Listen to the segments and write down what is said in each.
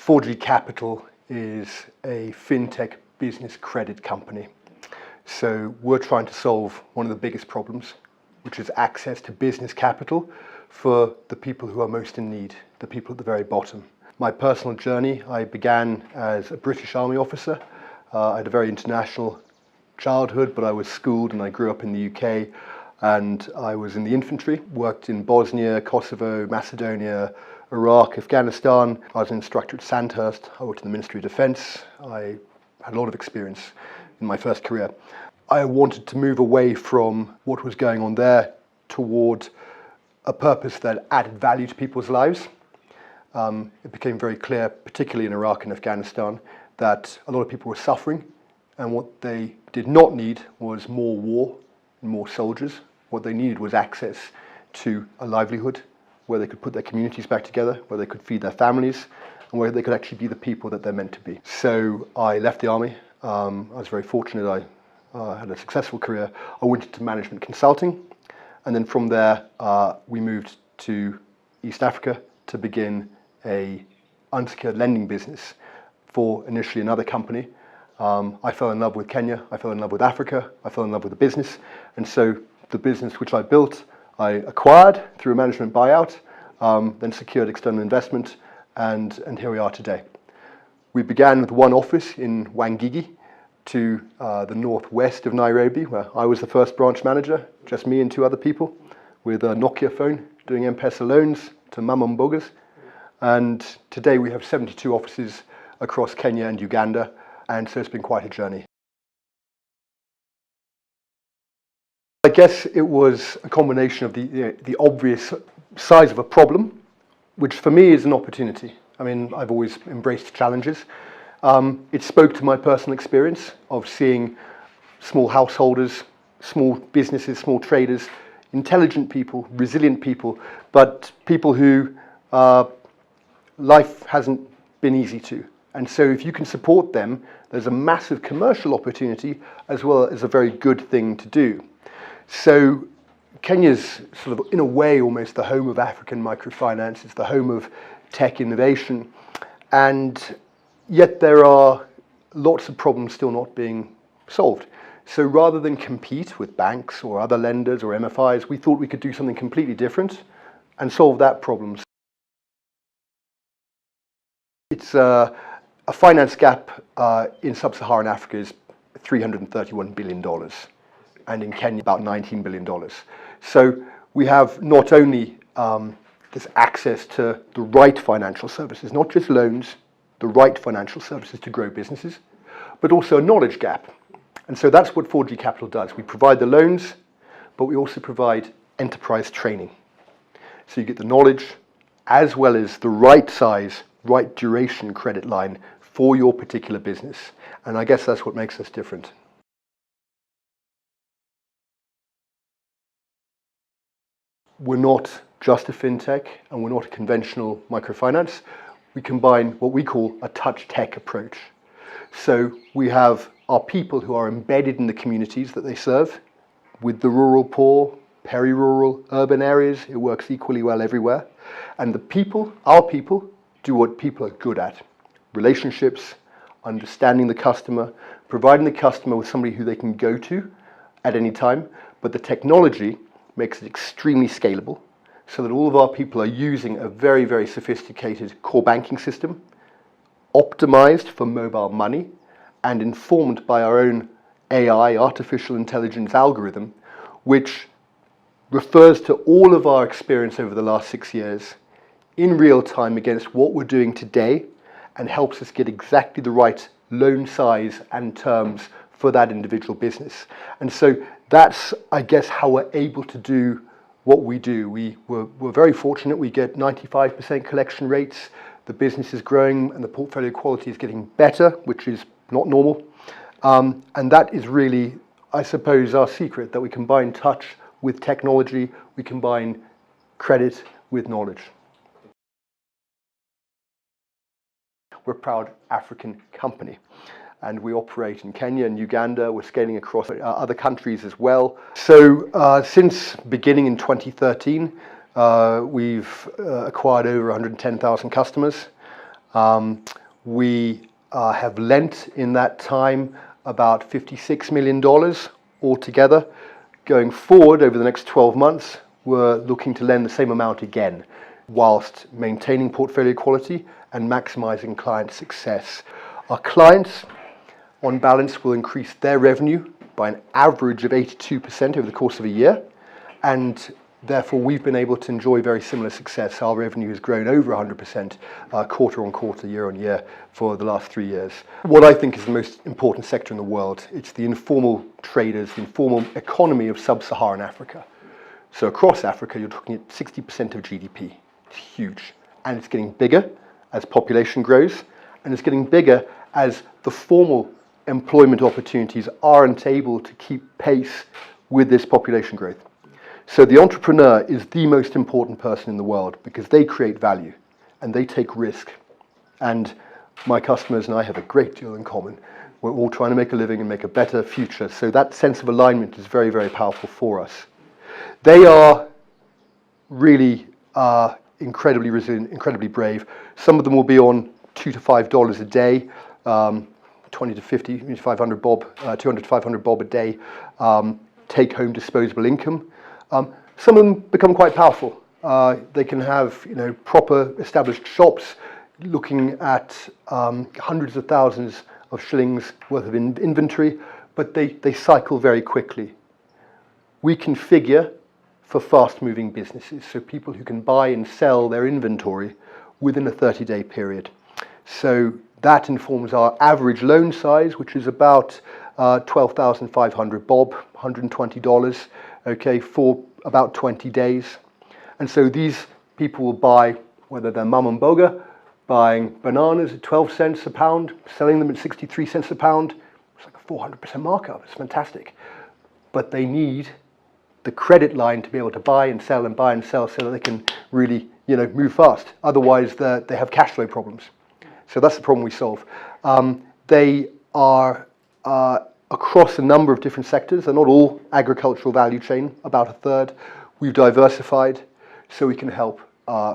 4G Capital is a fintech business credit company. So we're trying to solve one of the biggest problems, which is access to business capital for the people who are most in need, the people at the very bottom. My personal journey, I began as a British Army officer. I had a very international childhood, but I was schooled and I grew up in the UK, and I was in the infantry, worked in Bosnia, Kosovo, Macedonia, Iraq, Afghanistan. I was an instructor at Sandhurst. I worked in the Ministry of Defence. I had a lot of experience in my first career. I wanted to move away from what was going on there toward a purpose that added value to people's lives. It became very clear, particularly in Iraq and Afghanistan, that a lot of people were suffering, and what they did not need was more war and more soldiers. What they needed was access to a livelihood, where they could put their communities back together, where they could feed their families, and where they could actually be the people that they're meant to be. So I left the army. I was very fortunate. I had a successful career. I went into management consulting, and then from there we moved to East Africa to begin a unsecured lending business for initially another company. I fell in love with Kenya, I fell in love with Africa, I fell in love with the business, and so the business which I built, I acquired through a management buyout, then secured external investment, and here we are today. We began with one office in Wangigi to the northwest of Nairobi, where I was the first branch manager, just me and two other people, with a Nokia phone, doing M-Pesa loans to mama mbogas. And today we have 72 offices across Kenya and Uganda, and so it's been quite a journey. I guess it was a combination of the obvious size of a problem, which for me is an opportunity. I mean, I've always embraced challenges. It spoke to my personal experience of seeing small householders, small businesses, small traders, intelligent people, resilient people, but people who life hasn't been easy to. And so if you can support them, there's a massive commercial opportunity as well as a very good thing to do. So Kenya's sort of, in a way, almost the home of African microfinance. It's the home of tech innovation. And yet there are lots of problems still not being solved. So rather than compete with banks or other lenders or MFIs, we thought we could do something completely different and solve that problem. It's a finance gap in sub-Saharan Africa is $331 billion, and in Kenya about $19 billion. So we have not only this access to the right financial services, not just loans, the right financial services to grow businesses, but also a knowledge gap. And so that's what 4G Capital does. We provide the loans, but we also provide enterprise training. So you get the knowledge as well as the right size, right duration credit line for your particular business. And I guess that's what makes us different. We're not just a fintech, and we're not a conventional microfinance. We combine what we call a touch tech approach. So we have our people who are embedded in the communities that they serve, with the rural poor, peri-rural, urban areas. It works equally well everywhere. And the people, our people, do what people are good at. Relationships, understanding the customer, providing the customer with somebody who they can go to at any time. But the technology makes it extremely scalable, so that all of our people are using a very, very sophisticated core banking system, optimized for mobile money, and informed by our own AI, artificial intelligence algorithm, which refers to all of our experience over the last 6 years in real time against what we're doing today, and helps us get exactly the right loan size and terms for that individual business. And so that's, I guess, how we're able to do what we do. We're very fortunate. We get 95% collection rates. The business is growing and the portfolio quality is getting better, which is not normal. And that is really, I suppose, our secret, that we combine touch with technology, we combine credit with knowledge. We're a proud African company, and we operate in Kenya and Uganda. We're scaling across other countries as well. So since beginning in 2013, we've acquired over 110,000 customers. We have lent in that time about $56 million altogether. Going forward over the next 12 months, we're looking to lend the same amount again, whilst maintaining portfolio quality and maximizing client success. Our clients, on balance, will increase their revenue by an average of 82% over the course of a year, and therefore we've been able to enjoy very similar success. Our revenue has grown over 100% quarter on quarter, year on year for the last 3 years. What I think is the most important sector in the world, it's the informal traders, the informal economy of sub-Saharan Africa. So across Africa, you're talking at 60% of GDP. It's huge, and it's getting bigger as population grows, and it's getting bigger as the formal employment opportunities aren't able to keep pace with this population growth. So the entrepreneur is the most important person in the world because they create value and they take risk. And my customers and I have a great deal in common. We're all trying to make a living and make a better future. So that sense of alignment is very, very powerful for us. They are really incredibly resilient, incredibly brave. Some of them will be on $2 to $5 a day, 20 to 50, 500 bob, 200 to 500 bob a day, take-home disposable income. Some of them become quite powerful. They can have, proper established shops looking at hundreds of thousands of shillings worth of inventory, but they cycle very quickly. We configure for fast-moving businesses, so people who can buy and sell their inventory within a 30-day period. So that informs our average loan size, which is about 12,500 bob, $120, okay, for about 20 days. And so these people will buy, whether they're mum and boga, buying bananas at 12 cents a pound, selling them at 63 cents a pound. It's like a 400% markup. It's fantastic. But they need the credit line to be able to buy and sell so that they can really, move fast. Otherwise, they have cash flow problems. So that's the problem we solve. They are across a number of different sectors. They're not all agricultural value chain, about a third. We've diversified so we can help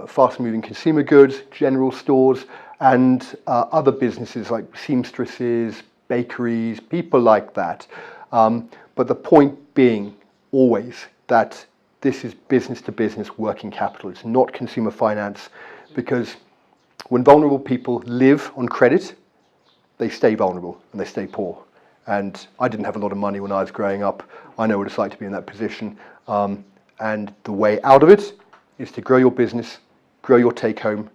fast-moving consumer goods, general stores, and other businesses like seamstresses, bakeries, people like that. But the point being always that this is business-to-business working capital. It's not consumer finance, because when vulnerable people live on credit, they stay vulnerable and they stay poor. And I didn't have a lot of money when I was growing up. I know what it's like to be in that position. And the way out of it is to grow your business, grow your take-home,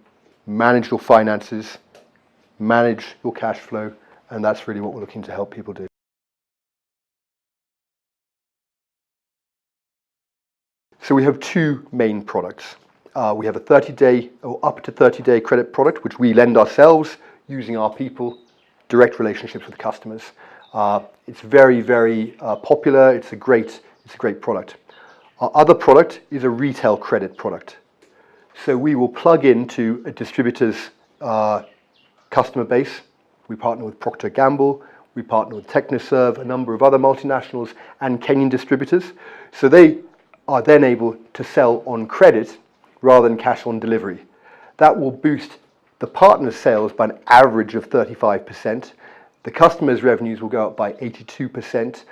manage your finances, manage your cash flow, and that's really what we're looking to help people do. So we have two main products. We have a 30-day or up to 30-day credit product, which we lend ourselves using our people, direct relationships with customers. It's very, very popular. It's a great product. Our other product is a retail credit product. So we will plug into a distributor's customer base. We partner with Procter & Gamble. We partner with Technoserve, a number of other multinationals and Kenyan distributors. So they are then able to sell on credit rather than cash on delivery. That will boost the partner's sales by an average of 35%. The customer's revenues will go up by 82%.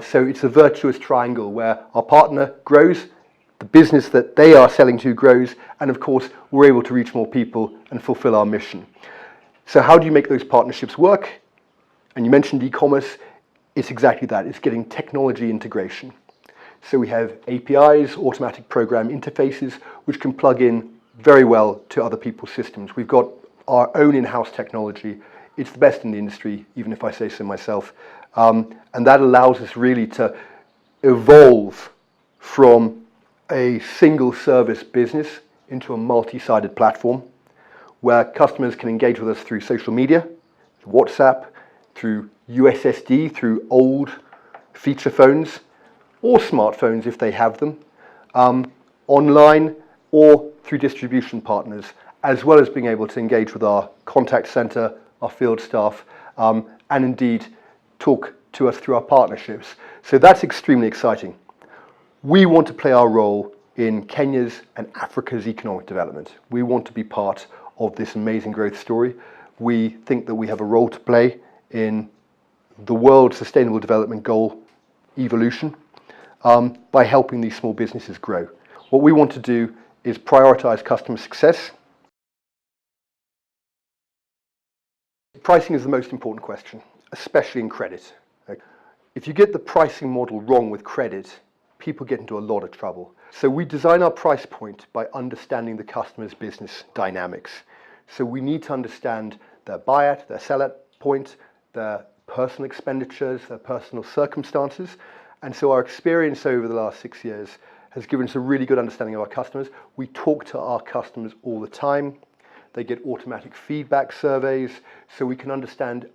So it's a virtuous triangle where our partner grows, the business that they are selling to grows, and of course, we're able to reach more people and fulfill our mission. So how do you make those partnerships work? And you mentioned e-commerce. It's exactly that. It's getting technology integration. So we have APIs, automatic program interfaces, which can plug in very well to other people's systems. We've got our own in-house technology. It's the best in the industry, even if I say so myself. And that allows us really to evolve from a single service business into a multi-sided platform where customers can engage with us through social media, WhatsApp, through USSD, through old feature phones, or smartphones if they have them, online or through distribution partners, as well as being able to engage with our contact center, our field staff, and indeed talk to us through our partnerships. So that's extremely exciting. We want to play our role in Kenya's and Africa's economic development. We want to be part of this amazing growth story. We think that we have a role to play in the world's Sustainable Development Goal evolution by helping these small businesses grow. What we want to do is prioritize customer success. Pricing is the most important question, especially in credit. If you get the pricing model wrong with credit, people get into a lot of trouble. So we design our price point by understanding the customer's business dynamics. So we need to understand their buy-at, their sell-at point, their personal expenditures, their personal circumstances. And so our experience over the last 6 years has given us a really good understanding of our customers. We talk to our customers all the time. They get automatic feedback surveys, so we can understand,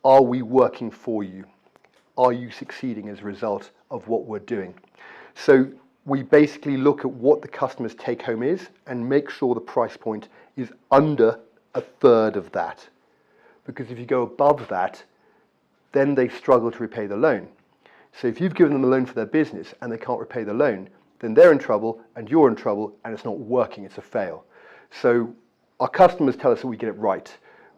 are we working for you? Are you succeeding as a result of what we're doing? So we basically look at what the customer's take home is and make sure the price point is under a third of that. Because if you go above that, then they struggle to repay the loan. So if you've given them a loan for their business and they can't repay the loan, then they're in trouble and you're in trouble and it's not working, it's a fail. So our customers tell us that we get it right.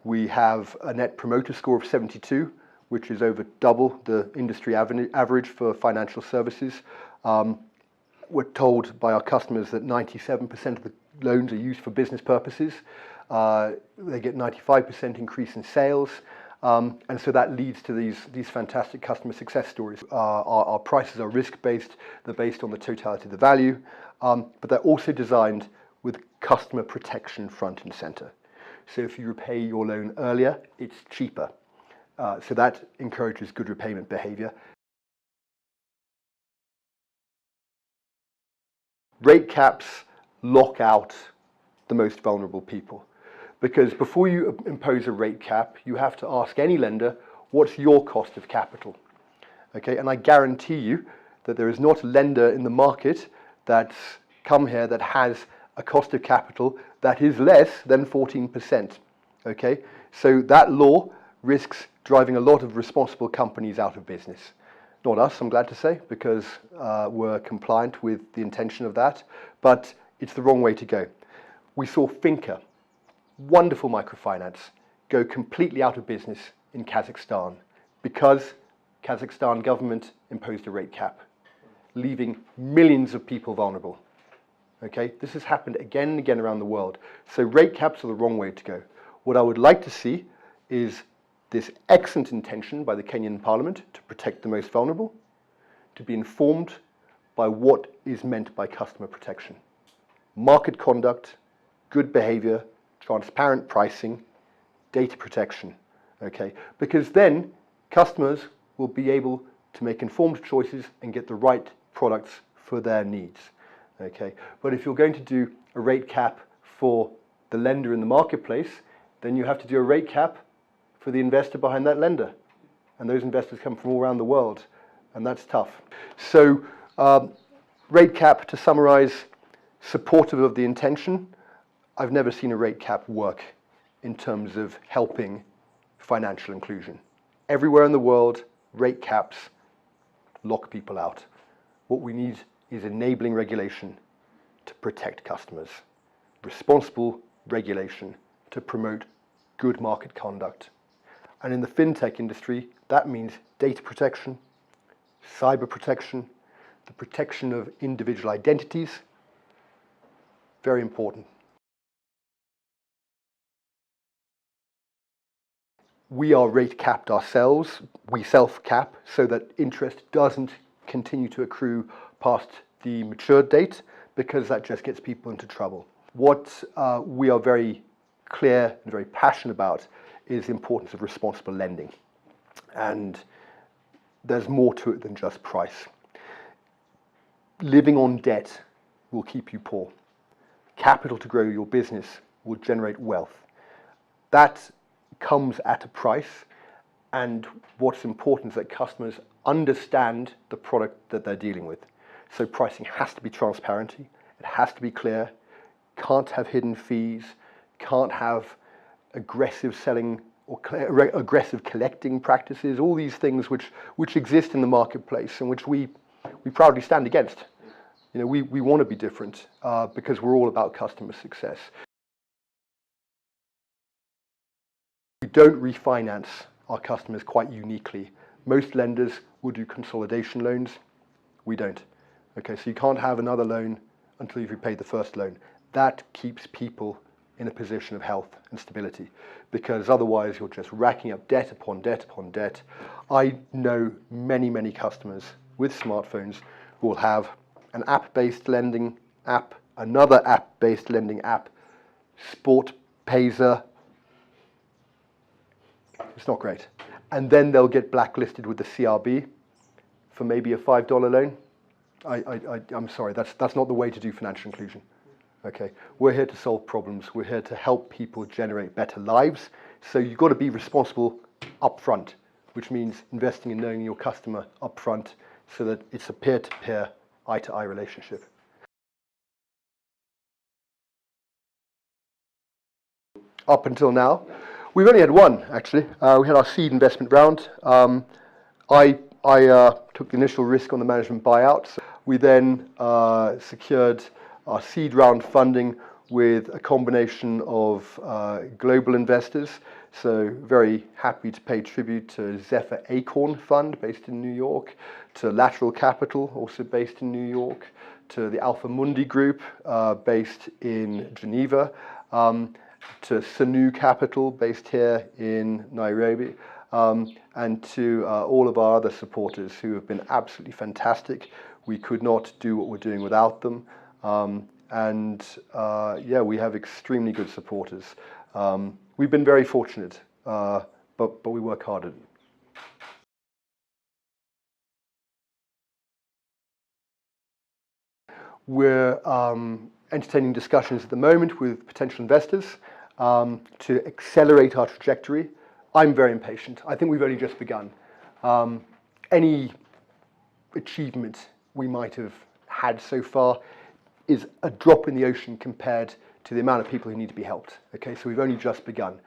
We have a net promoter score of 72, which is over double the industry average for financial services. We're told by our customers that 97% of the loans are used for business purposes. They get 95% increase in sales. And so that leads to these fantastic customer success stories. Our prices are risk-based. They're based on the totality of the value, but they're also designed with customer protection front and center. So if you repay your loan earlier, it's cheaper. So that encourages good repayment behavior. Rate caps lock out the most vulnerable people. Because before you impose a rate cap, you have to ask any lender, what's your cost of capital? Okay, and I guarantee you that there is not a lender in the market that's come here that has a cost of capital that is less than 14%. Okay, so that law risks driving a lot of responsible companies out of business. Not us, I'm glad to say, because we're compliant with the intention of that, but it's the wrong way to go. We saw Finca, wonderful microfinance, go completely out of business in Kazakhstan because Kazakhstan government imposed a rate cap, leaving millions of people vulnerable. Okay, this has happened again and again around the world. So rate caps are the wrong way to go. What I would like to see is this excellent intention by the Kenyan Parliament to protect the most vulnerable, to be informed by what is meant by customer protection. Market conduct, good behavior, transparent pricing, data protection, okay? Because then customers will be able to make informed choices and get the right products for their needs, okay? But if you're going to do a rate cap for the lender in the marketplace, then you have to do a rate cap for the investor behind that lender. And those investors come from all around the world, and that's tough. So rate cap, to summarize, supportive of the intention. I've never seen a rate cap work in terms of helping financial inclusion. Everywhere in the world, rate caps lock people out. What we need is enabling regulation to protect customers, responsible regulation to promote good market conduct. And in the fintech industry, that means data protection, cyber protection, the protection of individual identities. Very important. We are rate capped ourselves. We self-cap so that interest doesn't continue to accrue past the matured date, because that just gets people into trouble. What we are very clear and very passionate about is the importance of responsible lending. And there's more to it than just price. Living on debt will keep you poor. Capital to grow your business will generate wealth. That comes at a price, and what's important is that customers understand the product that they're dealing with. So pricing has to be transparent, it has to be clear, can't have hidden fees, can't have aggressive selling or aggressive collecting practices, all these things which exist in the marketplace and which we proudly stand against. You know, we want to be different because we're all about customer success. don't refinance our customers quite uniquely. Most lenders will do consolidation loans. We don't. Okay, so you can't have another loan until you've repaid the first loan. That keeps people in a position of health and stability, because otherwise you're just racking up debt upon debt upon debt. I know many customers with smartphones who will have an app-based lending app, another app-based lending app, Sport Payzer. It's not great. And then they'll get blacklisted with the CRB for maybe a $5 loan. I'm sorry, that's not the way to do financial inclusion. Okay, we're here to solve problems. We're here to help people generate better lives. So you've got to be responsible upfront, which means investing in knowing your customer upfront so that it's a peer-to-peer, eye-to-eye relationship. Up until now, we've only had one, actually. We had our seed investment round. I took the initial risk on the management buyout. So we then secured our seed round funding with a combination of global investors. So very happy to pay tribute to Zephyr Acorn Fund, based in New York, to Lateral Capital, also based in New York, to the Alpha Mundi Group, based in Geneva, to Sanu Capital, based here in Nairobi, and to all of our other supporters who have been absolutely fantastic. We could not do what we're doing without them. Yeah, we have extremely good supporters. We've been very fortunate, but we work hard at it. We're entertaining discussions at the moment with potential investors to accelerate our trajectory. I'm very impatient. I think we've only just begun. Any achievement we might have had so far is a drop in the ocean compared to the amount of people who need to be helped. Okay, so we've only just begun.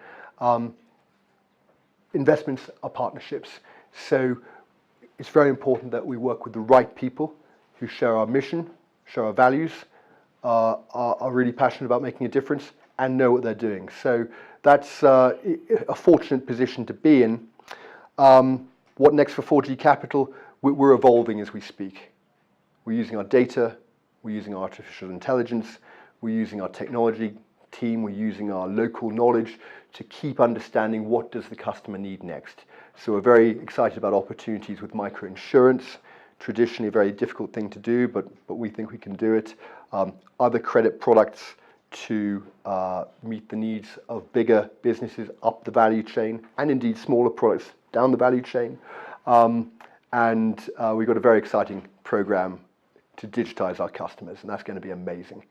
Investments are partnerships, so it's very important that we work with the right people who share our mission, share our values, are really passionate about making a difference, and know what they're doing. So that's a fortunate position to be in. What next for 4G Capital? We're evolving as we speak. We're using our data, we're using artificial intelligence, we're using our technology team, we're using our local knowledge to keep understanding what does the customer need next. So we're very excited about opportunities with microinsurance, traditionally a very difficult thing to do, but we think we can do it. Other credit products to meet the needs of bigger businesses up the value chain, and indeed smaller products down the value chain. We've got a very exciting program to digitize our customers, and that's going to be amazing.